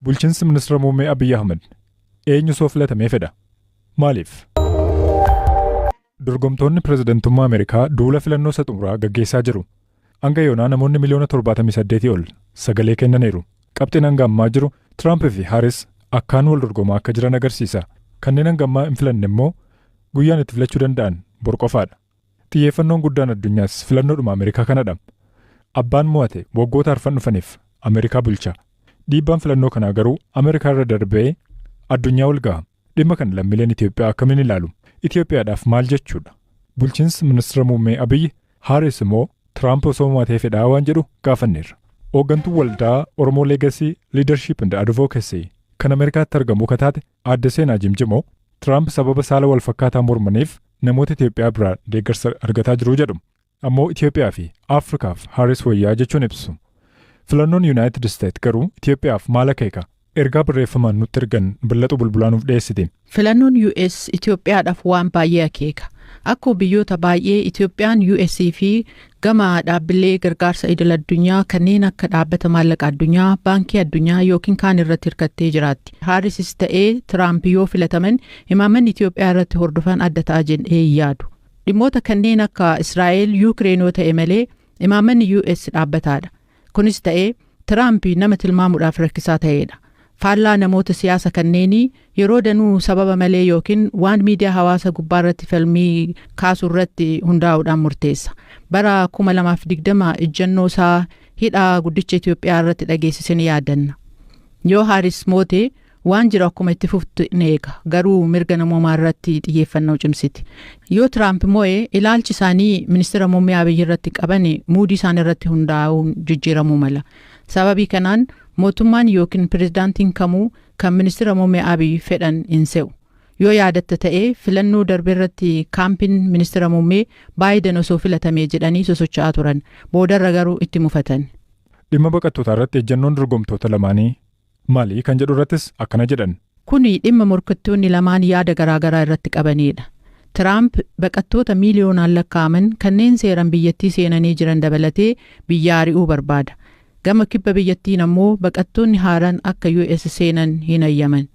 Bulchiinsi ministeera muummee Abiyyi Ahmed eenyu soo filatamee fedha? Maaliif? Dorgomtoonni pirezidantummaa Ameerikaa duula filannoo isa xumuraa gaggeessaa jiru. Hanga yoonaa namoonni miliyoona 78 ol sagalee kennaniiru. Qabxiin hanga ammaa jiru Tiraamp fi Haaris akkaan wal dorgomaa akka jiran agarsiisa. Kanneen hanga ammaa hin filanne immoo guyyaan itti filachuu danda'an bor qofaadha. Xiyyeeffannoon guddaan addunyaas filannoodhuma Ameerikaa kanadha. Abbaan mo'ate waggoota arfan dhufaniif Ameerikaa bulcha. Dhiibbaan filannoo kanaa garuu Ameerikaa irra darbee addunyaa ol ga'a. Dhimma kana lammiileen Itoophiyaa akkamiin ilaalu? Itoophiyaadhaaf maal jechuudha? Bulchiinsi ministeera muummee Abiyyi Haaris immoo Tiraamp osoo mo'atee fedhaa waan jedhu gaafanneerra. Hooggantuu waldaa Oromoo Leegasii Leadership and Advocacy kan Ameerikaatti argamu kataate Aadde Seenaa Jimjimoo Tiraamp sababa saala wal fakkaataa mormaniif namoota Itoophiyaa biraa deeggarsa argataa jiru jedhu. Ammoo Itoophiyaa fi Afrikaaf Haaris wayyaa jechuun ibsu. Filannoon United States garuu Itoophiyaaf maal akeeka? Ergaa barreeffamaan nutti ergan Billaxuu Bulbulaanuuf dhiyeessite. Filannoon US Itoophiyaadhaaf waan baay'ee akeeka. Akkuma biyyoota baay'ee Itoophiyaan US fi gama dhaabbilee gargaarsa idil addunyaa kanneen akka dhaabbata maallaqa addunyaa, baankii addunyaa yookiin kaan irratti hirkattee jiraatti. Haarisis ta'ee Tiraamp yoo filataman imaamanni Itoophiyaa irratti hordofan adda ta'a jedhee yaadu. Dhimmoota kanneen akka Israa'el, Yuukireen yoo ta'e malee imaamanni US dhaabbataadha. Kunis ta'ee Tiraamp nama tilmaamuudhaaf rakkisaa ta'edha. Faallaa namoota siyaasa kanneenii yeroo danuu sababa malee yookiin waan miidiyaa hawaasa gubbaa irratti falmii kaasuu irratti hundaa'uudhaan murteessa. Bara 2020 ejjennoo isaa hidhaa guddicha Itoophiyaa irratti dhageessisee yaadanna. Yoo Haaris moote waan jiru akkuma itti fuftu ni eega. Garuu mirga namoomaa irratti xiyyeeffannoo cimsiti. Yoo Tiraamp moo'e ilaalchi isaanii ministeera muummee Abiyyi irratti qaban muudii isaan irratti hundaa'uun jijjiiramuu mala. Sababii kanaan mootummaan yookiin pirezidaantiin kamuu kan ministeera muummee Abiyyi fedhan hin se'u. Yoo yaadatta ta'ee filannoo darbe irratti kaampiin ministeera muummee Baayiden osoo filatamee jedhanii sosocho'aa turan. Boodarra garuu itti mufatan. Dhimma baqattootaa irratti ejjennoon dorgomtoota lamaanii maali kan jedhu irrattis akkana jedhan. Kuni dhimma morkattoonni lamaan yaada garaagaraa irratti qabanidha. Tiraamp baqattoota miiliyoonaan lakkaa'aman kanneen seeran biyyattii seenanii jiran dabalatee biyya ari'uu barbaada. Gama kibba biyyattiin ammoo baqattoonni haaraan akka US seenan hin ayyaman.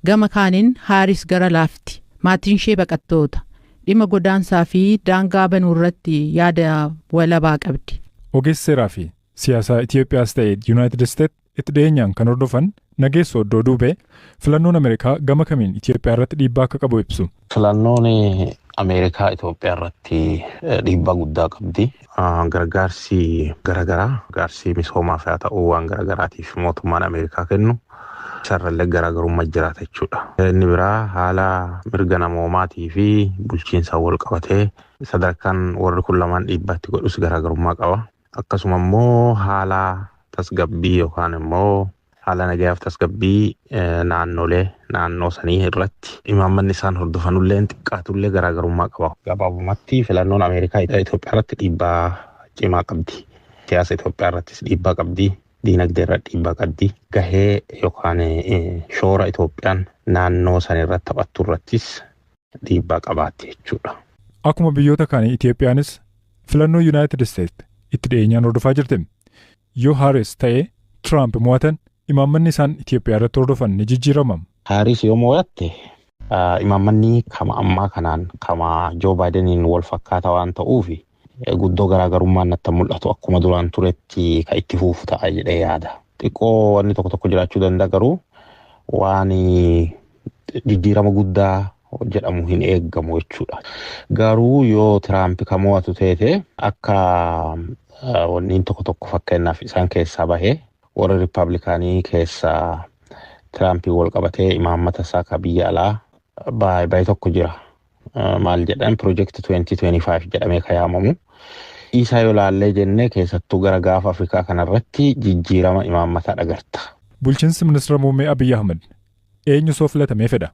Gama kaaniin Haaris gara laafti. Maatiin ishee baqattoota. Dhimma godaansaa fi daangaa banuu irratti yaada walabaa qabdi. Ogeessi seeraa fi siyaasaa Itoophiyaas ta'e United States itti dhiyeenyaan kan hordofan nageessoo iddoo duubee filannoon Ameerikaa gama kamiin Itoophiyaa irratti dhiibbaa akka qabu ibsu. Filannoon Ameerikaa Itoophiyaa irratti dhiibbaa guddaa qabdi. Gargaarsi garaagaraa gargaarsi misoomaaf haa ta'u waan garaagaraatiif mootummaan Ameerikaa kennu isarrallee garaagarummaa jiraata jechuudha. Inni biraa haala mirga namoomaatii fi bulchiinsa wal qabatee sadarkaan warri kun lamaan dhiibbaatti godhus garaagarummaa qaba. Akkasuma immoo haala tasgabbii yookaan immoo haala nagayaaf tasgabbii naannoo sanii irratti imaammanni isaan hordofanullee xiqqaatullee garaagarummaa qaba. Gabaabumatti filannoon Ameerikaa Itoophiyaa irratti dhiibbaa cimaa qabdi. Siyaasa Itoophiyaa irrattis dhiibbaa qabdi. Diinagdee irratti dhiibbaa qabdi. Gahee yookaan shoora Itoophiyaan naannoo san irratti taphattu irrattis dhiibbaa qabaatti jechuudha. Akkuma biyyoota kaanii Itoophiyaanis filannoo United States itti dhiyeenyaan hordofaa jirti. Yoo Haaris ta'ee Tiraamp mo'atan imaammanni isaan Itoophiyaa irratti hordofan ni jijjiiramam. Haaris yoo mo'atte imaammanni kama ammaa kanaan kama Joo Baayideniin wal fakkaataa waan ta'uuf guddoo garaagarummaan natti mul'atu akkuma duraan turetti kan itti fufu ta'a jedhee yaada. Xiqqoo wanni tokko tokko jiraachuu danda'a garuu waan jijjiirama guddaa jedhamu hin eeggamu jechuudha. Garuu yoo Tiraamp kan mo'atu ta'e akka wanni tokko tokko fakkeenyaaf isaan keessaa bahee warra Rippaabilikaanii keessaa Tiraamp wal qabatee imaammata isaa ka biyya alaa baay'ee tokko jira. Maal jedhan Project 2025 jedhamee kan yaamamu. Isaa yoo laallee jennee keessattuu gara gaafa Afrikaa kanarratti jijjiirama imaammataa agarta. Bulchiinsi ministeera muummee Abiyyi Ahmed eenyu soo filatamee fedha?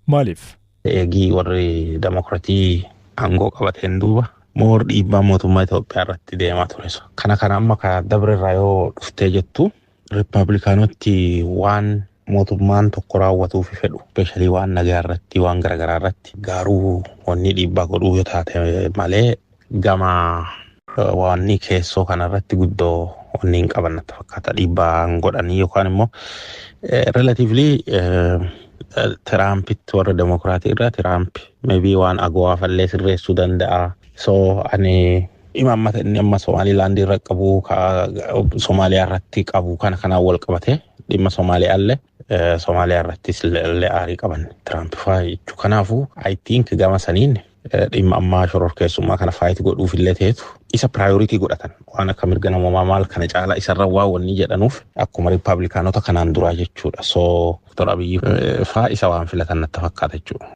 Maaliif? Eegii warri Demokiraatii aangoo qabateen duuba moor dhiibbaa mootummaa Itoophiyaa irratti deemaa ture. Kana amma ka dabre irraa yoo dhuftee jettu Rippaabilikaanoti waan mootummaan tokko raawwatuuf fedhu especially waan nagaa irratti waan garaagaraa irratti garuu wanni dhiibbaa godhuu yoo taate malee gama waanni keessoo kanarratti guddoo wanni hin qaban natti fakkaata. Dhiibbaan godhanii yookaan immoo relatively Tiraampitti warra Demokiraatii irraa Tiraamp maybe waan agawaa fallee sirreessuu danda'a. So ani imaammata inni amma Somaalilaandii irra qabu Somaaliyaa irratti qabu kanaan wal qabate dhimma Soomaaliyaallee Soomaaliyaa irrattis illee aarii qaban Tiraamp fa'aa jechuu. Kanaafuu I think gama saniin dhimma ammaa shororkeessummaa kana faayit godhuuf illee ta'etu isa priority godhatan waan akka mirga namoomaa maal kana caalaa isarra waa wanni jedhanuuf akkuma riippaabilikaanota kanaan duraa jechuudha. So Dr. Abiyyi fa'aa isa waan filatan natti fakkaata jechuudha.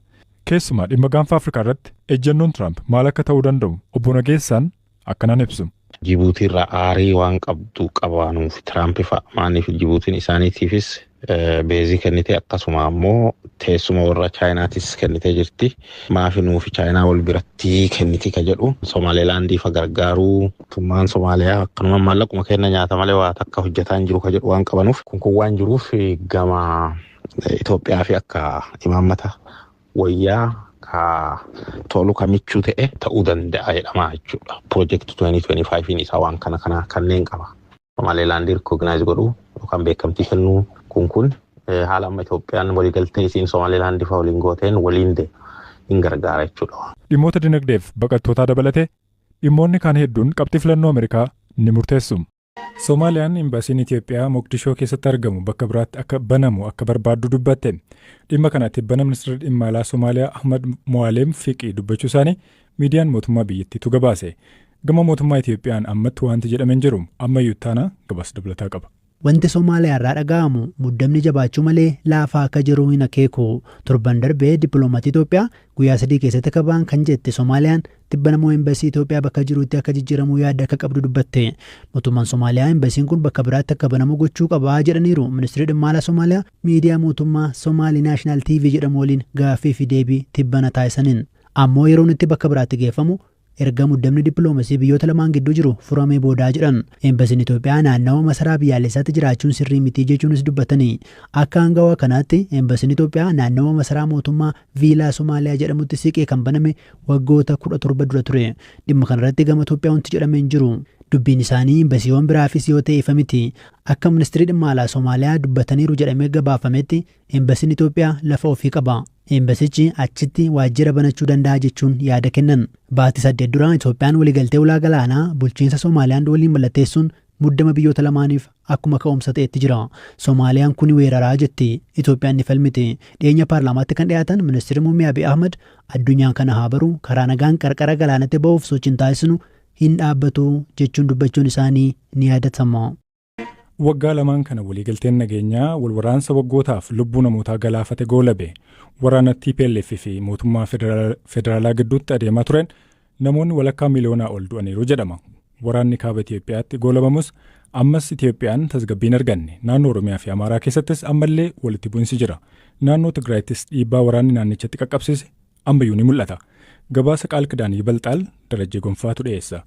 Keessumaa dhimma gaanfa Afrikaa irratti ejjennoon Tiraamp maal akka ta'uu danda'u obbo Nageessaan akkanaan ibsu. Jibuutii irraa aarii waan qabdu qabaanuuf Tiraamp fa'aa maaniif Jibuutiin isaaniitiifis beezii kennitee akkasuma ammoo teessuma warra Chaayinaatis kennitee jirti. Maafi nuufi Chaayinaa wal biratti kenniti ka jedhu Somaalilaandii fa gargaaruu mootummaan Somaaliyaa akkanuma maallaquma kenna nyaata malee waa takka hojjetaa hin jiru ka jedhu waan qabanuuf kun waan jiruuf gama Itoophiyaa fi akka imaammata wayyaa ka tolu kamichuu ta'e ta'uu danda'a jedhama jechuudha. Project 2025 isaa waan kana kanneen qaba. Somaalilaandii recognize godhu yookaan beekamtii kennuu kun haala amma Itoophiyaan waliigaltee isiin Somaalilaandii fa waliin gooteen waliin hin gargaara jechuudha. Dhimmoota dinagdeef baqattootaa dabalatee dhimmoonni kaan hedduun qabxii filannoo Ameerikaa ni murteessu. Soomaaliyaan imbaasiin Itoophiyaa Moqdishoo keessatti argamu bakka biraatti akka banamu akka barbaaddu dubbatte. Dhimma kanatti bana ministeera dhimma alaa Soomaaliyaa Ahmad Mo'aleem Fiqii dubbachuu isaanii miidiyaan mootummaa biyyattiitu gabaase. Gama mootummaa Itoophiyaan ammatti wanti jedhameen jiru ammayyuu taana gabaasa dabalataa qaba. Wanti Somaaliyaa irraa dhaga'amu muddamni jabaachuu malee laafaa akka jiru hin akeeku. Torban darbee dippiloomatii Itoophiyaa guyyaa 3 keessatti kabaan kan jette Soomaaliyaan tibbana moo embaasii Itoophiyaa bakka jirutti akka jijjiiramuu yaadda akka qabdu dubbatte. Mootummaan Soomaaliyaa embaasiin kun bakka biraatti akka banamu gochuu qabaa jedhaniiru. Ministeerri dhimma alaa Soomaaliyaa miidiyaa mootummaa Somali National TV jedhamu waliin gaaffii fi deebii tibbana taasisaniin. Ammoo yeroon itti bakka biraatti geeffamu erga muddamni dippiloomasii biyyoota lamaan gidduu jiru furamee boodaa jedhan. Embaasiin Itoophiyaa naannawa masaraa biyyaalessaatti jiraachuun sirrii miti jechuunis dubbatanii. Akka hangawaa kanaatti embaasiin Itoophiyaa naannawa masaraa mootummaa Viilaa Somaaliyaa jedhamutti siqee kan baname waggoota 17 dura ture. Dhimma kanarratti gama Itoophiyaa wanti jedhamee hin jiru. Dubbiin isaanii embaasiiwwan biraafis yoo ta'e ifa miti. Akka ministeerri dhimma alaa Somaaliyaa dubbataniiru jedhamee gabaafametti embaasiin Itoophiyaa lafa ofii qaba. Embaasichi achitti waajjira banachuu danda'a jechuun yaada kennan. Baatii 8 dura Itoophiyaan waliigaltee ulaa galaanaa bulchiinsa Soomaaliyaan waliin mallatteessuun muddama biyyoota lamaaniif akkuma ka'umsa ta'etti jira. Soomaaliyaan kun weeraraa jetti. Itoophiyaan ni falmiti. Dhiyeenya paarlaamaatti kan dhiyaatan ministeerri muummee Abiy Ahmad addunyaan kana haa baru karaa nagaan qarqara galaanatti ba'uuf sochiin taasisnu hin dhaabbatu jechuun dubbachuun isaanii ni yaadatama. Waggaa lamaan kana waliigalteen nageenyaa walwaraansa waggootaaf lubbuu namootaa galaafate goolabe. Waraana TPLF fi mootummaa federaalaa gidduutti adeemaa turan namoonni walakkaa miliyoonaa ol du'aniiru jedhama. Waraanni kaaba Itoophiyaatti goolabamus ammas Itoophiyaan tasgabbiin arganne. Naannoo Oromiyaa fi Amaaraa keessattis ammallee walitti bu'insi jira. Naannoo Tigraayittis dhiibbaa waraanni naannichatti qaqqabsiise ammayyuu ni mul'ata. Gabaasa Qaalqidaanii Balxaal Darajjee Gonfaatu dhiyeessa.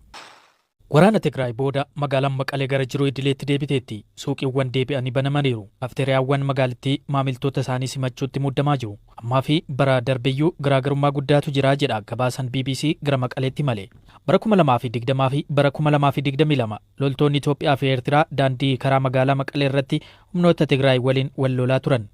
Waraana Tigraay booda magaalaan Maqalee gara jiruu idileetti deebiteetti suuqiiwwan deebi'anii banamaniiru. Kafteeriyaawwan magaalittii maamiltoota isaanii simachuutti muddamaa jiru. Ammaa fi bara darbeeyyuu garaagarummaa guddaatu jira jedha gabaasan BBC gara Maqaleetti malee. Bara 2020 fi bara 2022 loltoonni Itoophiyaa fi Eertiraa daandii karaa magaalaa Maqalee irratti humnoota Tigraay waliin wal lolaa turan.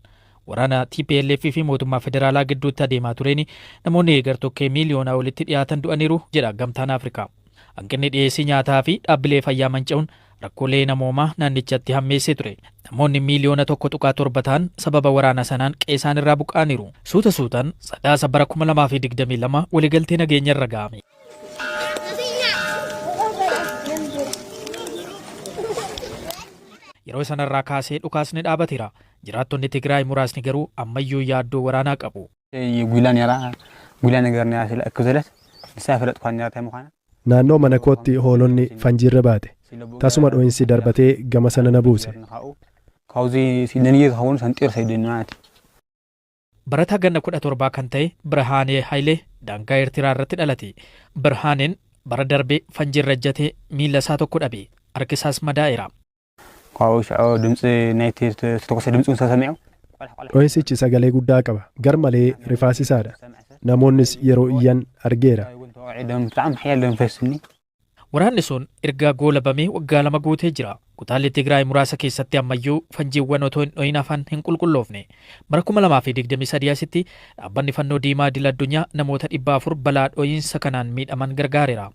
Waraana TPLF fi mootummaa federaalaa gidduutti adeemaa tureen namoonni gartokkee miiliyoonaa olitti dhiyaatan du'aniiru jedha gamtaan Afrikaa. Hanqinni dhiyeessii nyaataa fi dhaabbilee fayyaa manca'uun rakkoolee namoomaa naannichatti hammeessee ture. Namoonni miiliyoona 1.7 ta'an sababa waraana sanaan qe'ee irraa buqqa'aniiru. Suuta suutaan sadaasa bara 2022 waliigaltee nageenya irra ga'ame. Yeroo sanarraa kaasee dhukaasni dhaabateera. Jiraattonni Tigraay muraasni garuu ammayyuu yaaddoo waraanaa qabu. Naannoo mana kootti hoolonni fanjiirra baate. Tasuma dho'insi darbatee gama sana na buuse. Barataa ganna 17 kan ta'e Birhaanee Hayilee daangaa Eertiraa irratti dhalate. Birhaaneen bara darbee fanjiirra ejjatee miila isaa tokko dhabe. Harki isaas madaa'eera. Dho'insichi sagalee guddaa qaba. Gar malee rifaasisaadha. Namoonnis yeroo iyyan argeera. Waraanni sun erga goolabamee waggaa 2 guutee jira. Kutaalee Tigraay muraasa keessatti ammayyuu fanjiiwwan otoo hin dhoyin hafan hin qulqulloofne. Bara 2023 asitti dhaabbanni fannoo diimaa idil addunyaa namoota 400 balaa dhoyinsa kanaan miidhaman gargaareera.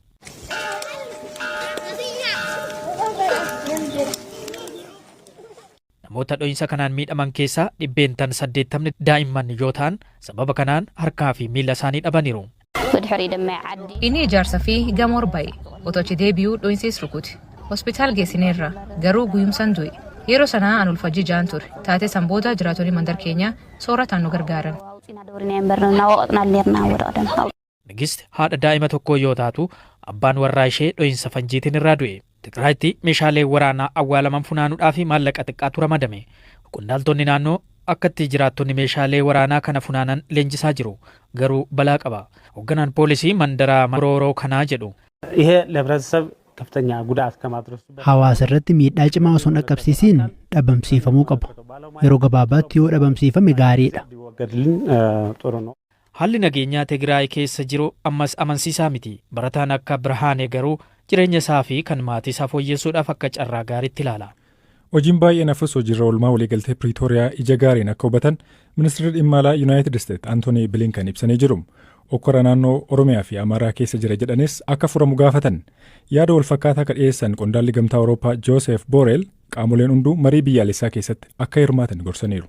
Namoota dhoyinsa kanaan miidhaman keessaa 80 daa'imman yoo ta'an sababa kanaan harkaa fi miila isaanii dhabaniiru. Inni ijaarsa fi gamoor ba'e otoo deebi'uu dhoyinsis rukuti. Hospitaal geessineerra garuu guyyumsan du'e. Yeroo sanaa an ulfajji jaan ture. Taatee sanboota jiraatonni mandar keenyaa soorataan nu gargaaran. Nigist haadha daa'ima tokkoo yoo taatu abbaan warraa ishee dhoyinsa fanjiitiin irraa du'e. Tigraayitti meeshaalee waraanaa awwaalaman funaanuudhaa fi maallaqa xiqqaatu ramadame. Qondaaltonni naannoo akkatti jiraattonni meeshaalee waraanaa kana funaanan leenjisaa jiru. Garuu balaa qaba. Hoogganaan poolisii mandaraa Morooroo kanaa jedhu. Hawaasa irratti miidhaa cimaa osoo hin dhaqqabsiisiin dhabamsiifamuu qaba. Yeroo gabaabaatti yoo dhabamsiifame gaariidha. Haalli nageenyaa Tigraay keessa jiru ammas amansiisaa miti. Barataan akka Birhaanee garuu jireenya isaa fi kan maatii isaa fooyyessuudhaaf akka carraa gaariitti ilaala. Hojiin baay'een hafus hojiirra oolmaa waliigaltee Piriitooriyaa ija gaariin akka hubatan ministeerri dhimma alaa Yuunaayitid Isteet Antoonii Bilinkan ibsanii jiru. Okkora naannoo Oromiyaa fi Amaaraa keessa jira jedhanis akka furamu gaafatan. Yaada wal fakkaataa akka dhiyeessan qondaalli gamtaa Awurooppaa Joosef Booreel qaamoleen hunduu marii biyyaalessaa keessatti akka hirmaatan gorsaniiru.